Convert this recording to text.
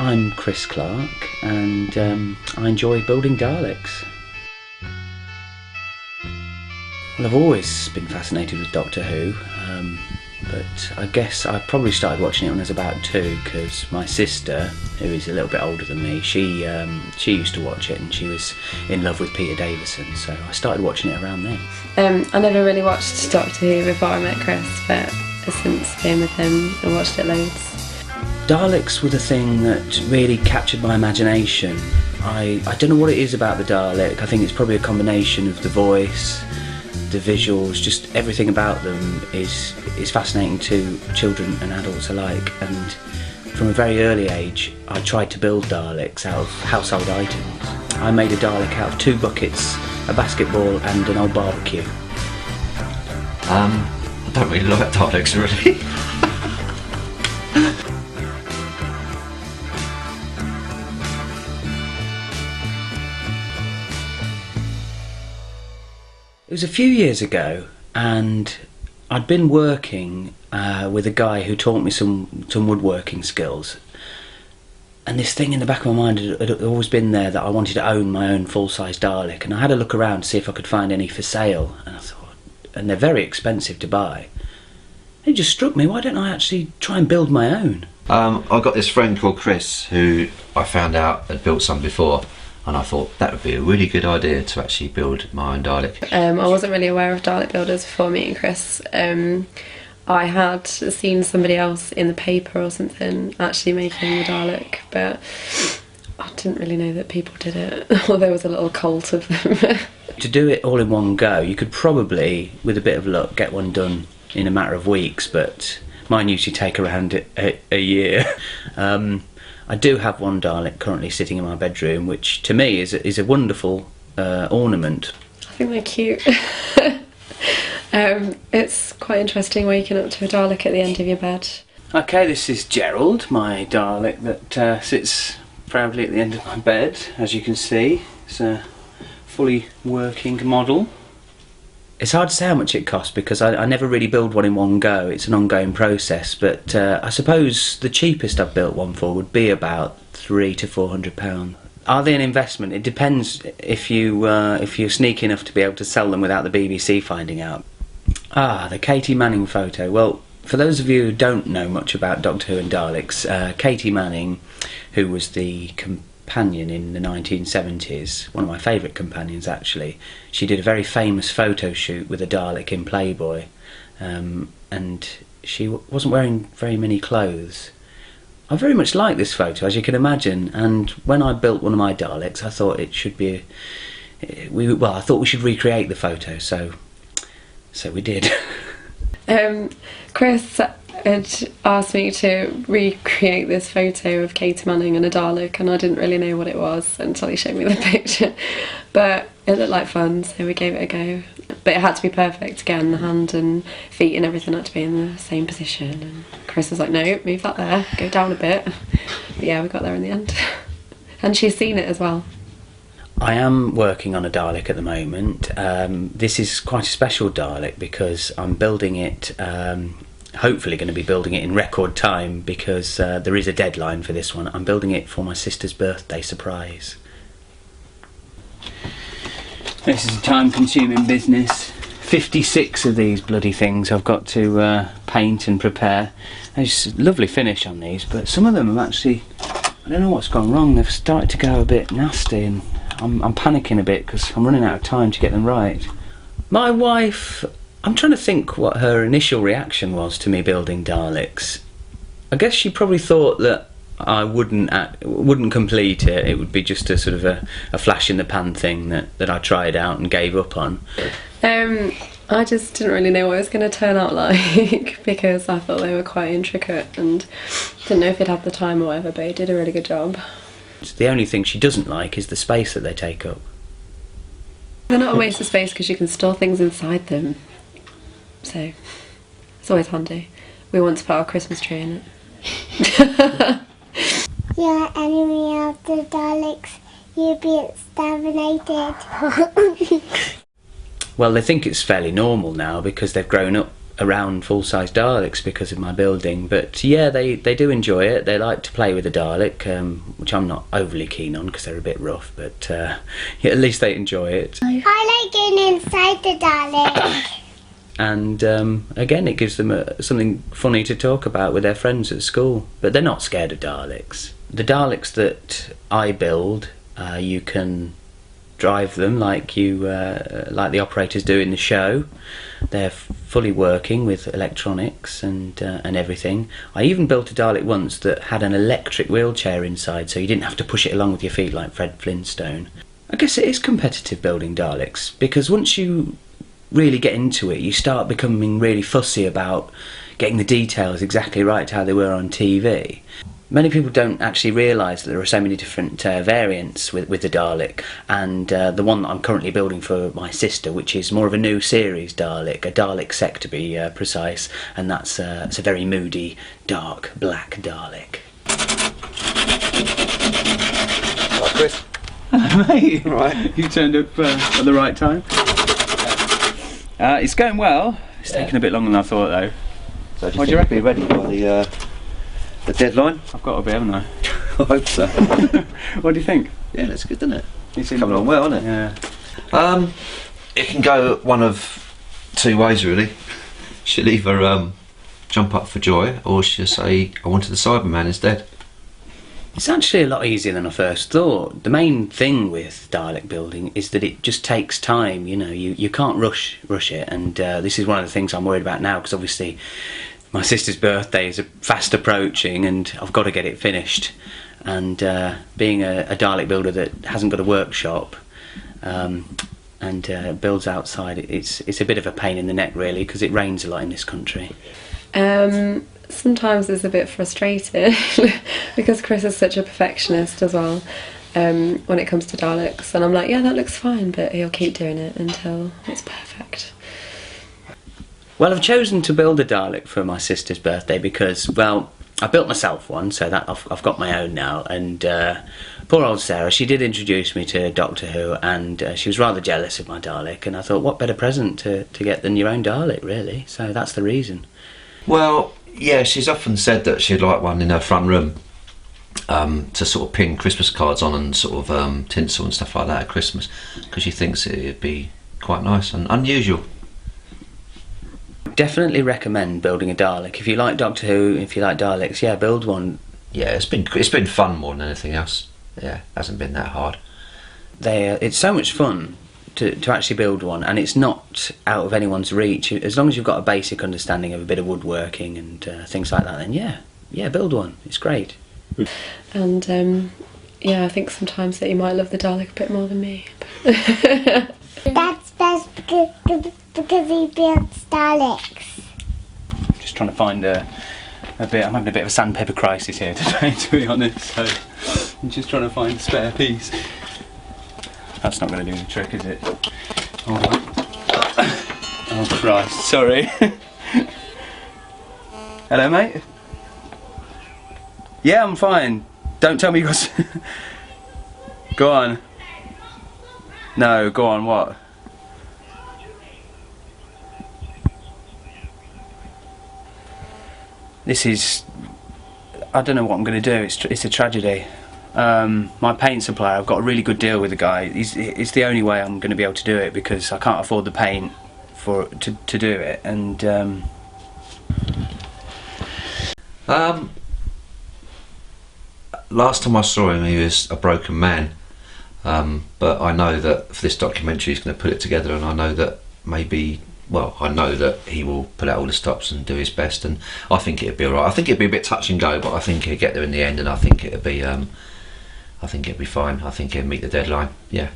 I'm Chris Clark, and I enjoy building Daleks. Well, I've always been fascinated with Doctor Who, but I guess I probably started watching it when I was about 2, because my sister, who is a little bit older than me, she used to watch it, and she was in love with Peter Davison, so I started watching it around then. I never really watched Doctor Who before I met Chris, but since being with him, I watched it loads. Daleks were the thing that really captured my imagination. I don't know what it is about the Dalek. I think it's probably a combination of the voice, the visuals, just everything about them is fascinating to children and adults alike. And from a very early age, I tried to build Daleks out of household items. I made a Dalek out of 2 buckets, a basketball and an old barbecue. I don't really like Daleks, really. It was a few years ago, and I'd been working with a guy who taught me some woodworking skills, and this thing in the back of my mind had always been there that I wanted to own my own full-size Dalek, and I had a look around to see if I could find any for sale, and I thought, and they're very expensive to buy. It just struck me, why don't I actually try and build my own? I got this friend called Chris who I found out had built some before, and I thought that would be a really good idea to actually build my own Dalek. I wasn't really aware of Dalek builders before meeting Chris. I had seen somebody else in the paper or something actually making a Dalek, but I didn't really know that people did it, or there was a little cult of them. To do it all in one go, you could probably, with a bit of luck, get one done in a matter of weeks, but mine usually take around a year. I do have one Dalek currently sitting in my bedroom, which to me is a wonderful ornament. I think they're cute. It's quite interesting waking up to a Dalek at the end of your bed. Okay, this is Gerald, my Dalek that sits proudly at the end of my bed, as you can see. It's a fully working model. It's hard to say how much it costs because I never really build one in one go. It's an ongoing process, but I suppose the cheapest I've built one for would be about £300 to £400. Are they an investment? It depends if you're sneaky enough to be able to sell them without the BBC finding out. Ah, the Katie Manning photo. Well, for those of you who don't know much about Doctor Who and Daleks, Katie Manning, who was the companion in the 1970s, one of my favourite companions actually, she did a very famous photo shoot with a Dalek in Playboy, and she wasn't wearing very many clothes. I very much like this photo, as you can imagine, and when I built one of my Daleks I thought it should be I thought we should recreate the photo, so we did. Chris had asked me to recreate this photo of Katie Manning and a Dalek, and I didn't really know what it was until he showed me the picture, but it looked like fun, so we gave it a go. But it had to be perfect again, the hand and feet and everything had to be in the same position, and Chris was like, no, move that there, go down a bit. But yeah, we got there in the end. And she's seen it as well. I am working on a Dalek at the moment. This is quite a special Dalek because I'm building it, hopefully going to be building it in record time, because there is a deadline for this one. I'm building it for my sister's birthday surprise. This is a time-consuming business. 56 of these bloody things I've got to paint and prepare. There's a lovely finish on these, but some of them have actually, I don't know what's gone wrong, they've started to go a bit nasty, and I'm panicking a bit because I'm running out of time to get them right. My wife, I'm trying to think what her initial reaction was to me building Daleks. I guess she probably thought that I wouldn't complete it. It would be just a sort of a flash in the pan thing that I tried out and gave up on. I just didn't really know what it was going to turn out like because I thought they were quite intricate and didn't know if he'd have the time or whatever, but he did a really good job. The only thing she doesn't like is the space that they take up. They're not a waste of space because you can store things inside them, so it's always handy. We want to put our Christmas tree in it. You're enemy of the Daleks. You'll be exterminated. Well, they think it's fairly normal now because they've grown up around full-size Daleks because of my building, but yeah, they do enjoy it. They like to play with the Dalek, which I'm not overly keen on because they're a bit rough, but yeah, at least they enjoy it. I like getting inside the Dalek. And again, it gives them something funny to talk about with their friends at school, but they're not scared of Daleks. The Daleks that I build, you can drive them like the operators do in the show. They're fully working with electronics and everything. I even built a Dalek once that had an electric wheelchair inside, so you didn't have to push it along with your feet like Fred Flintstone. I guess it is competitive building Daleks, because once you really get into it, you start becoming really fussy about getting the details exactly right to how they were on TV. Many people don't actually realise that there are so many different variants with the Dalek, and the one that I'm currently building for my sister, which is more of a new series Dalek, a Dalek Sec to be precise, and it's a very moody, dark, black Dalek. Hi, Chris. Hello, mate. Right. You turned up at the right time. It's going well. It's taken a bit longer than I thought, though. So do What do you you think it'll be ready by the deadline? I've got to be, haven't I? I hope so. What do you think? Yeah, that's good, doesn't it? It's Coming along well, isn't it? Yeah. It can go one of two ways, really. She'll either jump up for joy, or she'll say, I wanted the Cyberman instead. It's actually a lot easier than I first thought. The main thing with Dalek building is that it just takes time. You know, you can't rush it, and this is one of the things I'm worried about now, because obviously my sister's birthday is fast approaching and I've got to get it finished. And being a Dalek builder that hasn't got a workshop and builds outside, it's a bit of a pain in the neck, really, because it rains a lot in this country. Sometimes it's a bit frustrating because Chris is such a perfectionist as well when it comes to Daleks, and I'm like, yeah, that looks fine, but he'll keep doing it until it's perfect. Well, I've chosen to build a Dalek for my sister's birthday because, well, I built myself one, so that I've got my own now, and poor old Sarah, she did introduce me to Doctor Who, and she was rather jealous of my Dalek, and I thought, what better present to get than your own Dalek, really? So that's the reason. Well, yeah, she's often said that she'd like one in her front room to sort of pin Christmas cards on and sort of tinsel and stuff like that at Christmas, because she thinks it'd be quite nice and unusual. Definitely recommend building a Dalek. If you like Doctor Who, if you like Daleks, yeah, build one. Yeah, it's been fun more than anything else. Yeah, it hasn't been that hard. It's so much fun to actually build one, and it's not out of anyone's reach. As long as you've got a basic understanding of a bit of woodworking and things like that, then yeah, build one. It's great. And yeah, I think sometimes that you might love the Dalek a bit more than me. That's best because he builds Daleks. Just trying to find a bit. I'm having a bit of a sandpaper crisis here today, to be honest. So I'm just trying to find a spare piece. That's not going to do the trick, is it? Hold on. Oh Christ! Sorry. Hello, mate. Yeah, I'm fine. Don't tell me you got. Go on. No, go on. What? This is. I don't know what I'm going to do. It's a tragedy. My paint supplier, I've got a really good deal with the guy. It's the only way I'm going to be able to do it, because I can't afford the paint to do it. And last time I saw him, he was a broken man. But I know that for this documentary, he's going to put it together, and I know that I know that he will put out all the stops and do his best, and I think it'll be alright. I think it'll be a bit touch and go, but I think he'll get there in the end, and I think it'll be fine. I think he'll meet the deadline. Yeah.